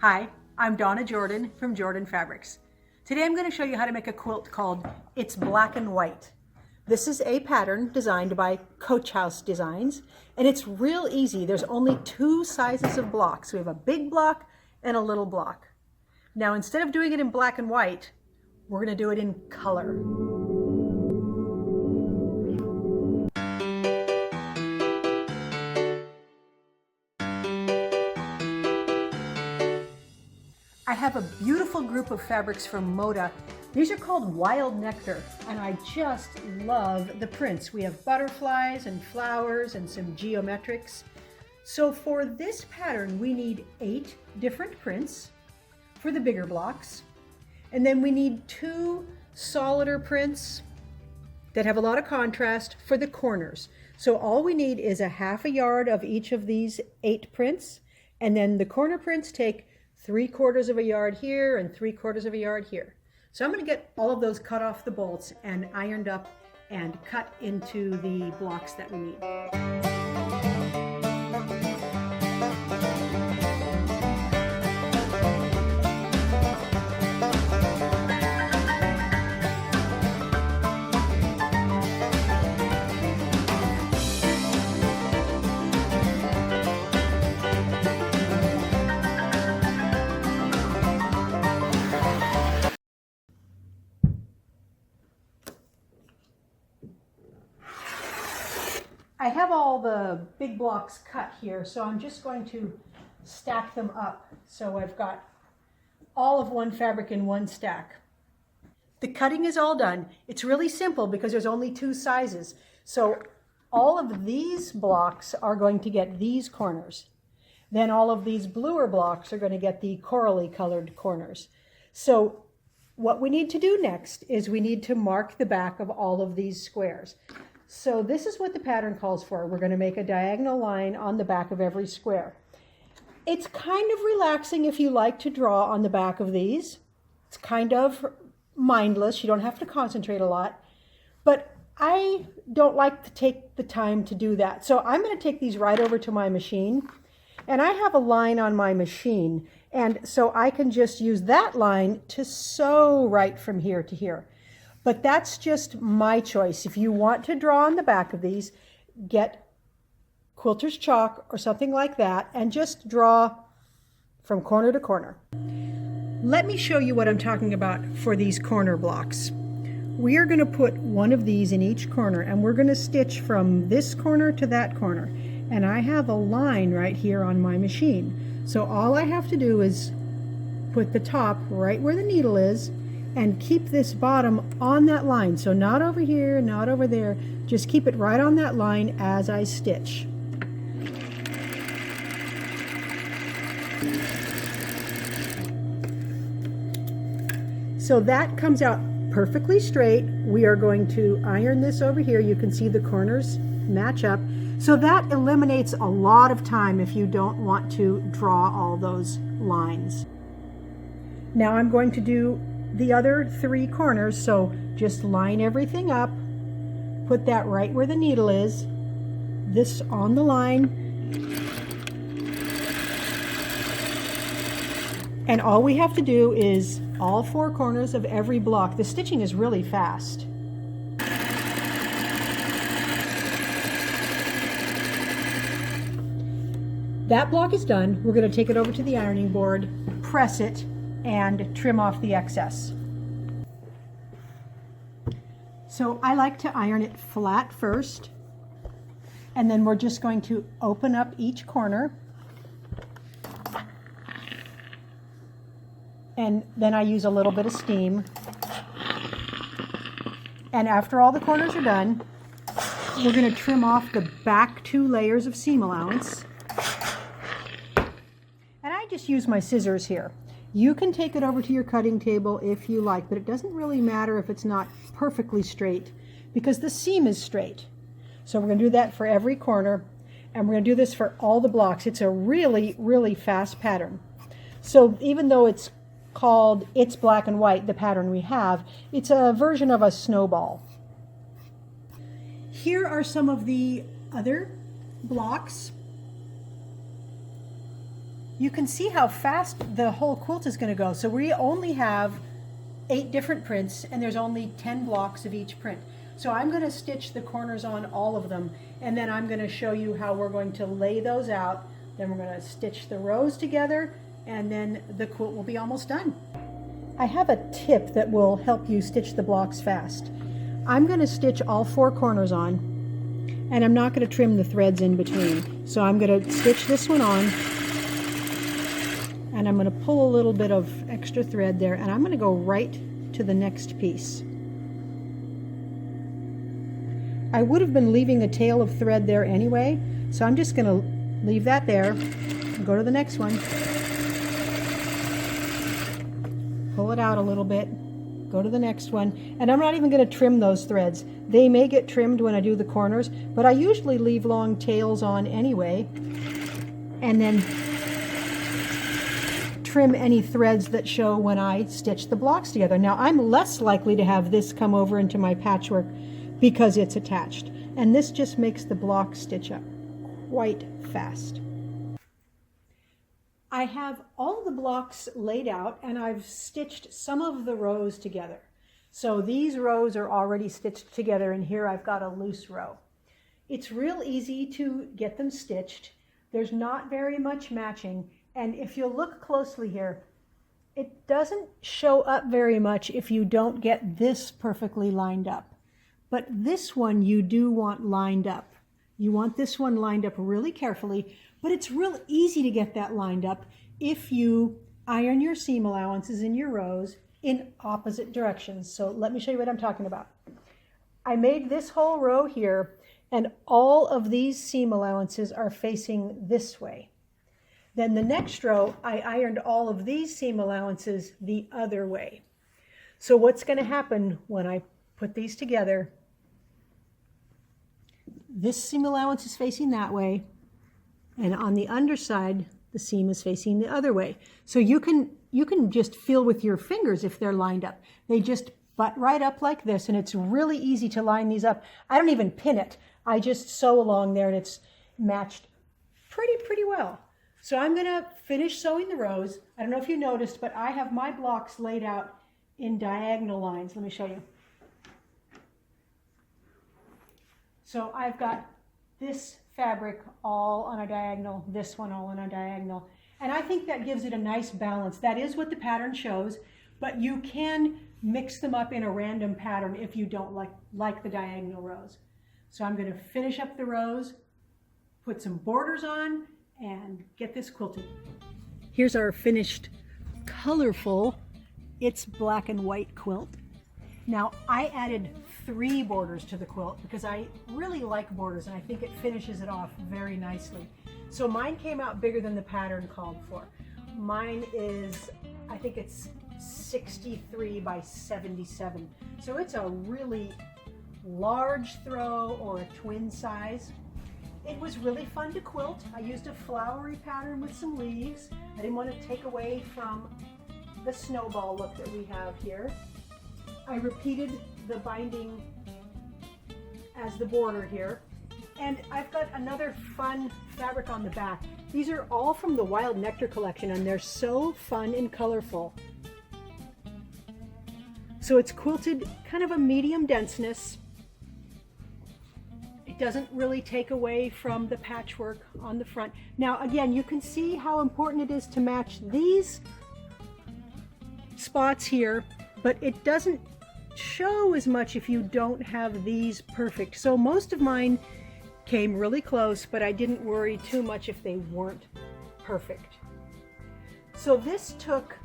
Hi, I'm Donna Jordan from Jordan Fabrics. Today I'm going to show you how to make a quilt called It's Black and White. This is a pattern designed by Coach House Designs, and it's real easy. There's only two sizes of blocks. We have a big block and a little block. Now instead of doing it in black and white, we're going to do it in color. I have a beautiful group of fabrics from Moda. These are called Wild Nectar, and I just love the prints. We have butterflies and flowers and some geometrics. So for this pattern, we need 8 different prints for the bigger blocks. And then we need 2 solider prints that have a lot of contrast for the corners. So all we need is a ½ yard of each of these 8 prints. And then the corner prints take 3/4 of a yard here and 3/4 of a yard here. So I'm going to get all of those cut off the bolts and ironed up and cut into the blocks that we need. I have all the big blocks cut here, so I'm just going to stack them up. So I've got all of one fabric in one stack. The cutting is all done. It's really simple because there's only 2 sizes. So all of these blocks are going to get these corners. Then all of these bluer blocks are going to get the corally colored corners. So what we need to do next is we need to mark the back of all of these squares. So this is what the pattern calls for. We're going to make a diagonal line on the back of every square. It's kind of relaxing if you like to draw on the back of these. It's kind of mindless. You don't have to concentrate a lot. But I don't like to take the time to do that. So I'm going to take these right over to my machine. And I have a line on my machine. And so I can just use that line to sew right from here to here. But that's just my choice. If you want to draw on the back of these, get quilter's chalk or something like that and just draw from corner to corner. Let me show you what I'm talking about for these corner blocks. We are going to put one of these in each corner, and we're going to stitch from this corner to that corner. And I have a line right here on my machine. So all I have to do is put the top right where the needle is and keep this bottom on that line. So not over here, not over there. Just keep it right on that line as I stitch. So that comes out perfectly straight. We are going to iron this over here. You can see the corners match up. So that eliminates a lot of time if you don't want to draw all those lines. Now I'm going to do the other 3 corners, so just line everything up, put that right where the needle is, this on the line, and all we have to do is all 4 corners of every block. The stitching is really fast. That block is done. We're going to take it over to the ironing board, press it, and trim off the excess. So I like to iron it flat first, and then we're just going to open up each corner, and then I use a little bit of steam. And after all the corners are done, we're going to trim off the back 2 layers of seam allowance. And I just use my scissors here. You can take it over to your cutting table if you like, but it doesn't really matter if it's not perfectly straight because the seam is straight. So we're going to do that for every corner, and we're going to do this for all the blocks. It's a really, really fast pattern. So even though it's called It's Black and White, the pattern we have, it's a version of a snowball. Here are some of the other blocks. you can see how fast the whole quilt is going to go. So we only have 8 different prints, and there's only 10 blocks of each print. So I'm going to stitch the corners on all of them, and then I'm going to show you how we're going to lay those out. Then we're going to stitch the rows together, and then the quilt will be almost done. I have a tip that will help you stitch the blocks fast. I'm going to stitch all 4 corners on, and I'm not going to trim the threads in between. So I'm going to stitch this one on, and I'm going to pull a little bit of extra thread there, and I'm going to go right to the next piece. I would have been leaving a tail of thread there anyway, so I'm just going to leave that there and go to the next one. Pull it out a little bit, go to the next one, and I'm not even going to trim those threads. They may get trimmed when I do the corners, but I usually leave long tails on anyway, and then trim any threads that show when I stitch the blocks together. Now I'm less likely to have this come over into my patchwork because it's attached, and this just makes the block stitch up quite fast. I have all the blocks laid out, and I've stitched some of the rows together. So these rows are already stitched together, and here I've got a loose row. It's real easy to get them stitched. There's not very much matching, and if you look closely here, it doesn't show up very much if you don't get this perfectly lined up. But this one you do want lined up. You want this one lined up really carefully, but it's real easy to get that lined up if you iron your seam allowances in your rows in opposite directions. So let me show you what I'm talking about. I made this whole row here, and all of these seam allowances are facing this way. Then the next row, I ironed all of these seam allowances the other way. So what's going to happen when I put these together? This seam allowance is facing that way, and on the underside, the seam is facing the other way. So you can just feel with your fingers if they're lined up. They just butt right up like this, and it's really easy to line these up. I don't even pin it. I just sew along there, and it's matched pretty well. So I'm going to finish sewing the rows. I don't know if you noticed, but I have my blocks laid out in diagonal lines. Let me show you. So I've got this fabric all on a diagonal, this one all on a diagonal. And I think that gives it a nice balance. That is what the pattern shows, but you can mix them up in a random pattern if you don't like the diagonal rows. So I'm going to finish up the rows, put some borders on, and get this quilted. Here's our finished colorful, it's black and white quilt. Now I added 3 borders to the quilt because I really like borders, and I think it finishes it off very nicely. So mine came out bigger than the pattern called for. Mine is, I think it's 63 by 77. So it's a really large throw or a twin size. It was really fun to quilt. I used a flowery pattern with some leaves. I didn't want to take away from the snowball look that we have here. I repeated the binding as the border here. And I've got another fun fabric on the back. These are all from the Wild Nectar collection, and they're so fun and colorful. So it's quilted kind of a medium denseness. It doesn't really take away from the patchwork on the front. Now again, you can see how important it is to match these spots here, but it doesn't show as much if you don't have these perfect. So most of mine came really close, but I didn't worry too much if they weren't perfect. So this took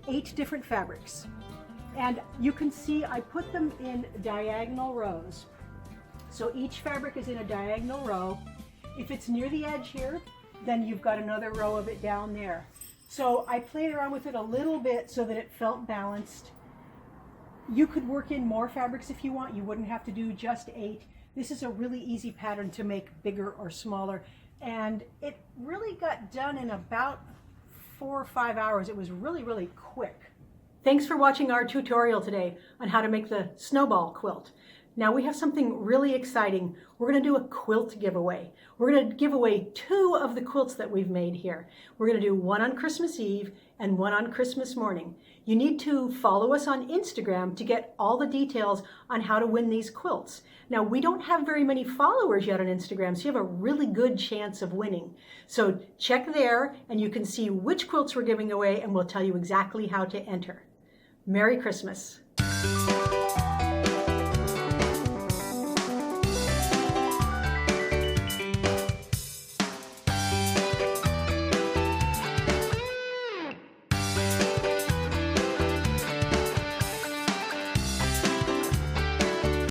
8 different fabrics, and you can see I put them in diagonal rows. So each fabric is in a diagonal row. If it's near the edge here, then you've got another row of it down there. So I played around with it a little bit so that it felt balanced. You could work in more fabrics if you want. You wouldn't have to do just 8. This is a really easy pattern to make bigger or smaller, and it really got done in about 4 or 5 hours. It was really quick. Thanks for watching our tutorial today on how to make the snowball quilt. Now we have something really exciting. We're going to do a quilt giveaway. We're going to give away 2 of the quilts that we've made here. We're going to do one on Christmas Eve and one on Christmas morning. You need to follow us on Instagram to get all the details on how to win these quilts. Now, we don't have very many followers yet on Instagram, so you have a really good chance of winning. So check there and you can see which quilts we're giving away, and we'll tell you exactly how to enter. Merry Christmas.